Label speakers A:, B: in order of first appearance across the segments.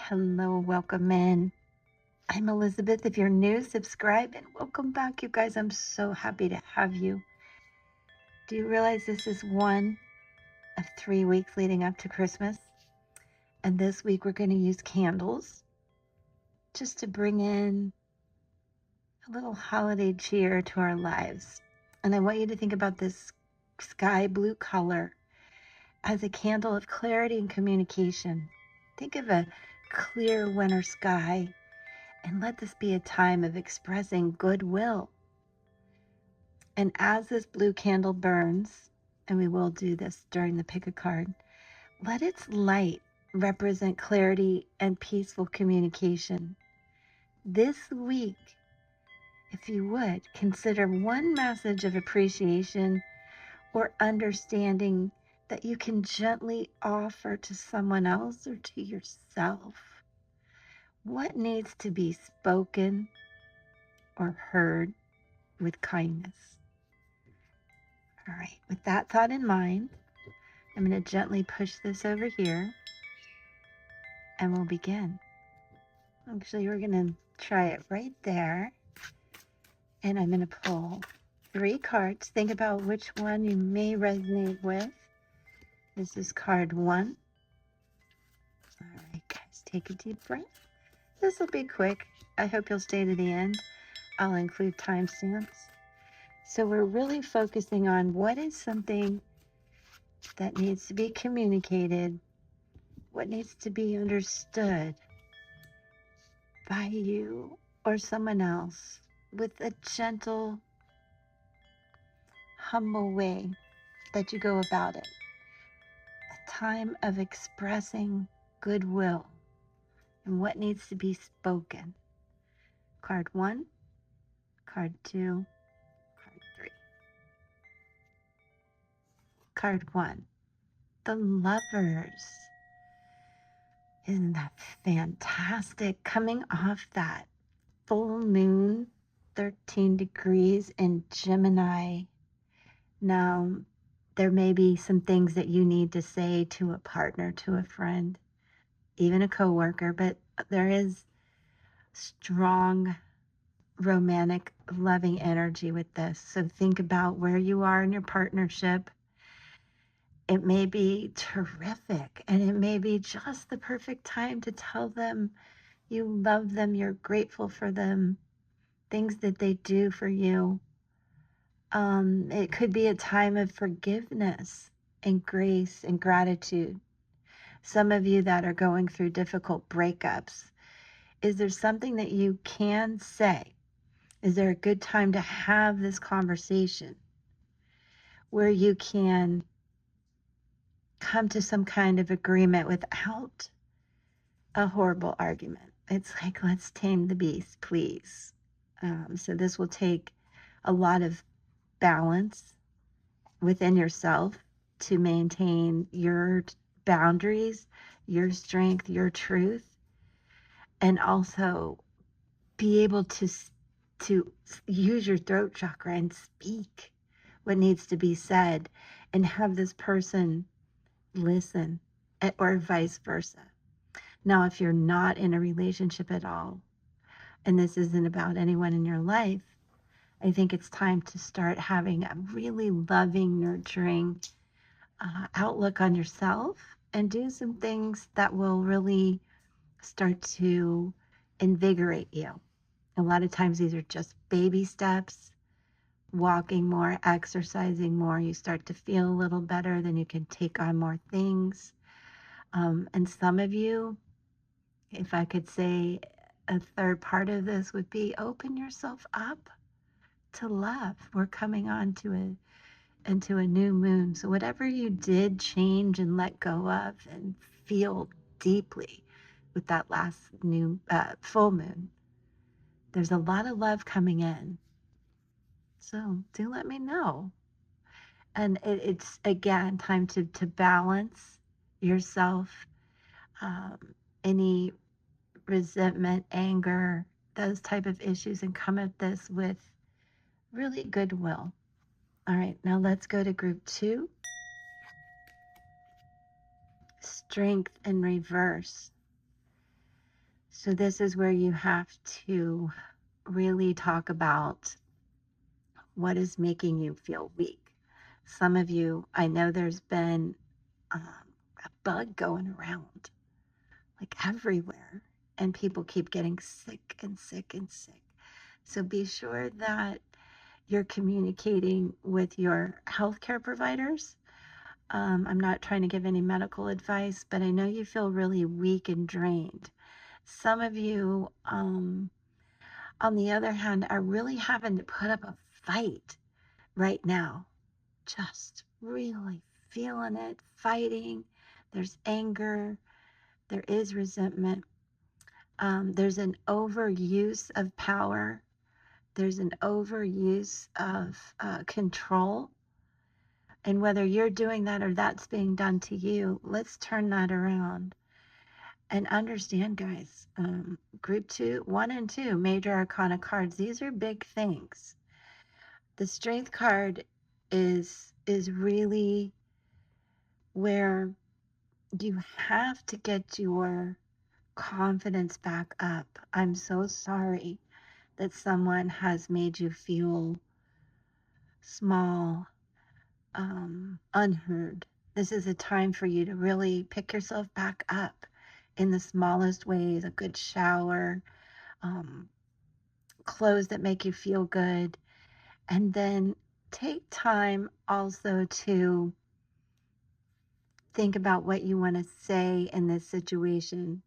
A: Hello, welcome in. I'm Elizabeth. If you're new, subscribe and welcome back, you guys. I'm so happy to have you. Do you realize this is one of 3 weeks leading up to Christmas? And this week we're going to use candles just to bring in a little holiday cheer to our lives. And I want you to think about this sky blue color as a candle of clarity and communication. Think of a clear winter sky. And let this be a time of expressing goodwill. And as this blue candle burns, and we will do this during the pick a card, let its light represent clarity and peaceful communication. This week, if you would, consider one message of appreciation or understanding that you can gently offer to someone else or to yourself. What needs to be spoken or heard with kindness? All right, with that thought in mind, I'm going to gently push this over here and we'll begin. Actually, we're going to try it right there. And I'm going to pull 3 cards. Think about which one you may resonate with. This is card 1. All right, guys, take a deep breath. This will be quick. I hope you'll stay to the end. I'll include timestamps. So we're really focusing on what is something that needs to be communicated, what needs to be understood by you or someone else with a gentle, humble way that you go about it. A time of expressing goodwill and what needs to be spoken. Card 1, card 2, card 3. Card 1, the Lovers. Isn't that fantastic? Coming off that full moon, 13 degrees in Gemini. Now, there may be some things that you need to say to a partner, to a friend, even a coworker, but there is strong romantic, loving energy with this. So think about where you are in your partnership. It may be terrific, and it may be just the perfect time to tell them you love them, you're grateful for them, things that they do for you. It could be a time of forgiveness and grace and gratitude. Some of you that are going through difficult breakups, is there something that you can say? Is there a good time to have this conversation where you can come to some kind of agreement without a horrible argument? It's like, let's tame the beast, please. So this will take a lot of balance within yourself to maintain your boundaries, your strength, your truth, and also be able to use your throat chakra and speak what needs to be said and have this person listen, or vice versa. Now, if you're not in a relationship at all, and this isn't about anyone in your life, I think it's time to start having a really loving, nurturing outlook on yourself and do some things that will really start to invigorate you. A lot of times these are just baby steps, walking more, exercising more. You start to feel a little better, then you can take on more things. And some of you, if I could say a third part of this would be open yourself up to love. We're coming on to into a new moon. So whatever you did change and let go of and feel deeply with that last new full moon, there's a lot of love coming in. So do let me know. And it's, again, time to balance yourself. Any resentment, anger, those type of issues, and come at this with really goodwill. All right, now let's go to group 2. Strength in reverse. So this is where you have to really talk about what is making you feel weak. Some of you, I know there's been a bug going around like everywhere, and people keep getting sick and sick and sick. So be sure that you're communicating with your healthcare providers. I'm not trying to give any medical advice, but I know you feel really weak and drained. Some of you, on the other hand, are really having to put up a fight right now. Just really feeling it, fighting. There's anger, there is resentment. There's an overuse of power. There's an overuse of control. And whether you're doing that or that's being done to you, let's turn that around and understand, guys. Group 1 and 2, major arcana cards. These are big things. The strength card is really where you have to get your confidence back up. I'm so sorry that someone has made you feel small, unheard. This is a time for you to really pick yourself back up in the smallest ways. A good shower, um, clothes that make you feel good, and then take time also to think about what you want to say in this situation.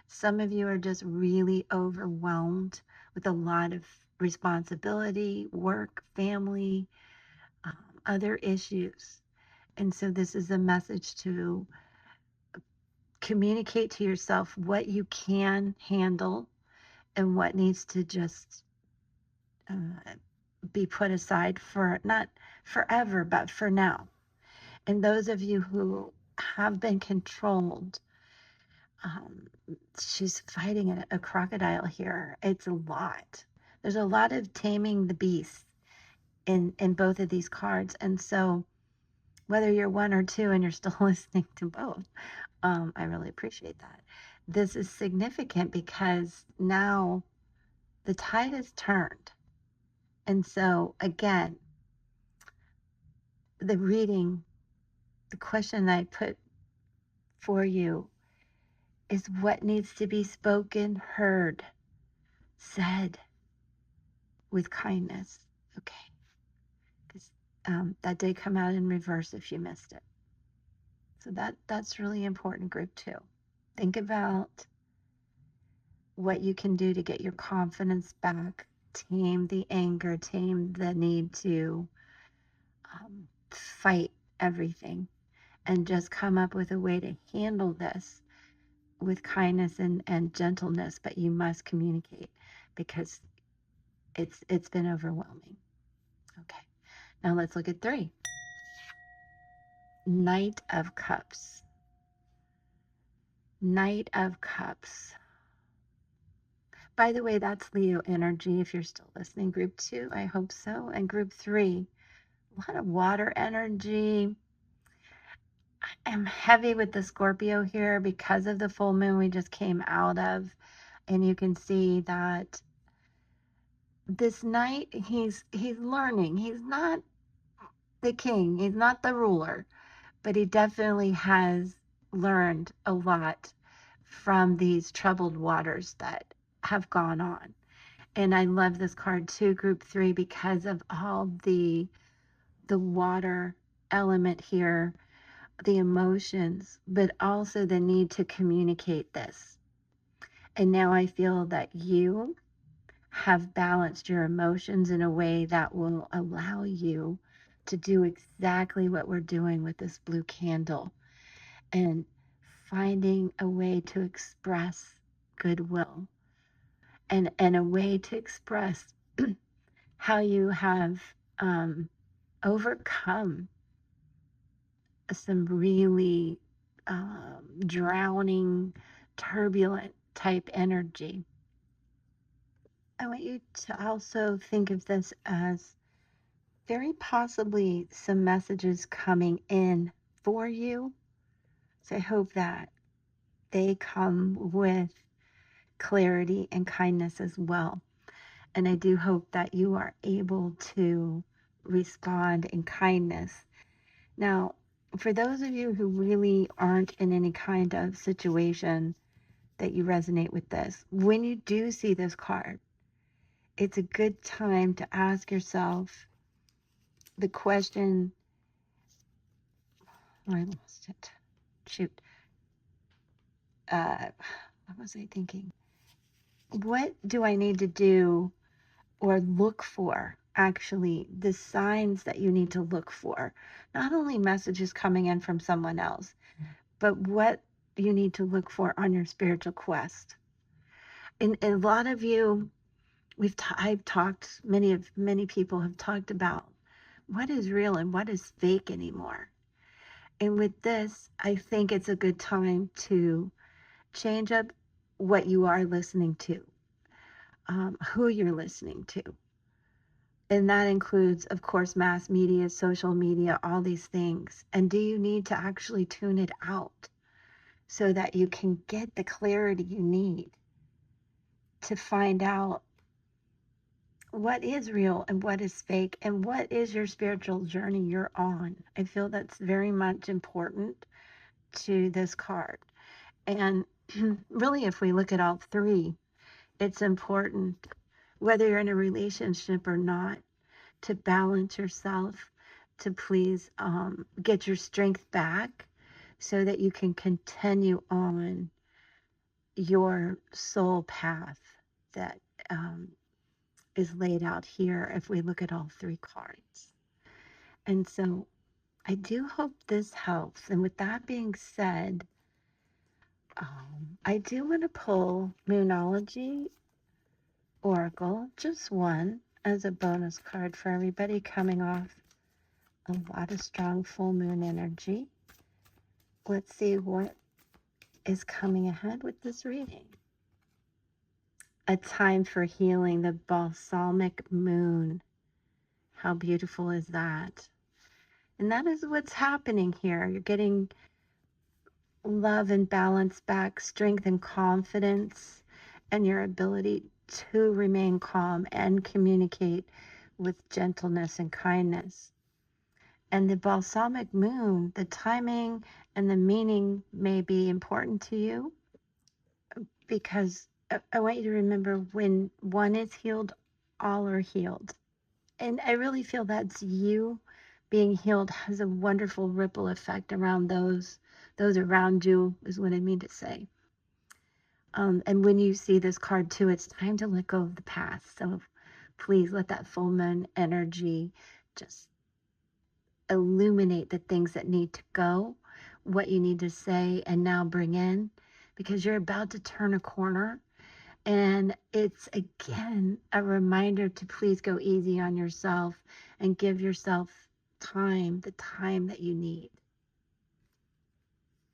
A: Some of you are just really overwhelmed with a lot of responsibility, work, family, other issues. And so this is a message to communicate to yourself what you can handle and what needs to just be put aside for not forever, but for now. And those of you who have been controlled, um, she's fighting a crocodile here. It's a lot. There's a lot of taming the beast in both of these cards. And so whether you're 1 or 2 and you're still listening to both, I really appreciate that. This is significant because now the tide has turned. And so again, the reading, the question I put for you is what needs to be spoken, heard, said with kindness. Okay. Because that did come out in reverse if you missed it. So that's really important, group 2. Think about what you can do to get your confidence back, tame the anger, tame the need to fight everything, and just come up with a way to handle this with kindness and gentleness. But you must communicate because it's been overwhelming. Okay, now let's look at 3. Knight of Cups. Knight of Cups. By the way, that's Leo energy if you're still listening. Group 2, I hope so. And group 3, a lot of water energy. I am heavy with the Scorpio here because of the full moon we just came out of. And you can see that this knight, he's learning. He's not the king. He's not the ruler. But he definitely has learned a lot from these troubled waters that have gone on. And I love this card too, group 3, because of all the water element here, the emotions, but also the need to communicate this. And now I feel that you have balanced your emotions in a way that will allow you to do exactly what we're doing with this blue candle and finding a way to express goodwill and a way to express how you have overcome some really drowning, turbulent type energy. I want you to also think of this as very possibly some messages coming in for you. So I hope that they come with clarity and kindness as well. And I do hope that you are able to respond in kindness. Now, for those of you who really aren't in any kind of situation that you resonate with this, when you do see this card, it's a good time to ask yourself the question. Oh, I lost it. Shoot. What was I thinking? What do I need to do or look for? Actually, the signs that you need to look for, not only messages coming in from someone else, but what you need to look for on your spiritual quest. And a lot of you, I've talked, many people have talked about what is real and what is fake anymore. And with this, I think it's a good time to change up what you are listening to, who you're listening to. And that includes, of course, mass media, social media, all these things. And do you need to actually tune it out so that you can get the clarity you need to find out what is real and what is fake and what is your spiritual journey you're on? I feel that's very much important to this card. And really, if we look at all three, it's important, whether you're in a relationship or not, to balance yourself, to please get your strength back so that you can continue on your soul path that is laid out here if we look at all three cards. And so I do hope this helps. And with that being said, I do want to pull Moonology Oracle, just one, as a bonus card for everybody coming off a lot of strong full moon energy. Let's see what is coming ahead with this reading. A time for healing, the balsamic moon. How beautiful is that? And that is what's happening here. You're getting love and balance back, strength and confidence, and your ability to remain calm and communicate with gentleness and kindness. And the balsamic moon, the timing and the meaning may be important to you, because I want you to remember, when one is healed, all are healed. And I really feel that's you. Being healed has a wonderful ripple effect around those around you, is what I mean to say. And when you see this card too, it's time to let go of the past. So please let that full moon energy just illuminate the things that need to go, what you need to say and now bring in, because you're about to turn a corner. And it's, again, a reminder to please go easy on yourself and give yourself time, the time that you need.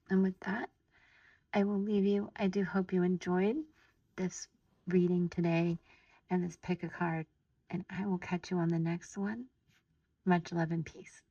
A: And with that, I will leave you. I do hope you enjoyed this reading today and this pick a card. And I will catch you on the next one. Much love and peace.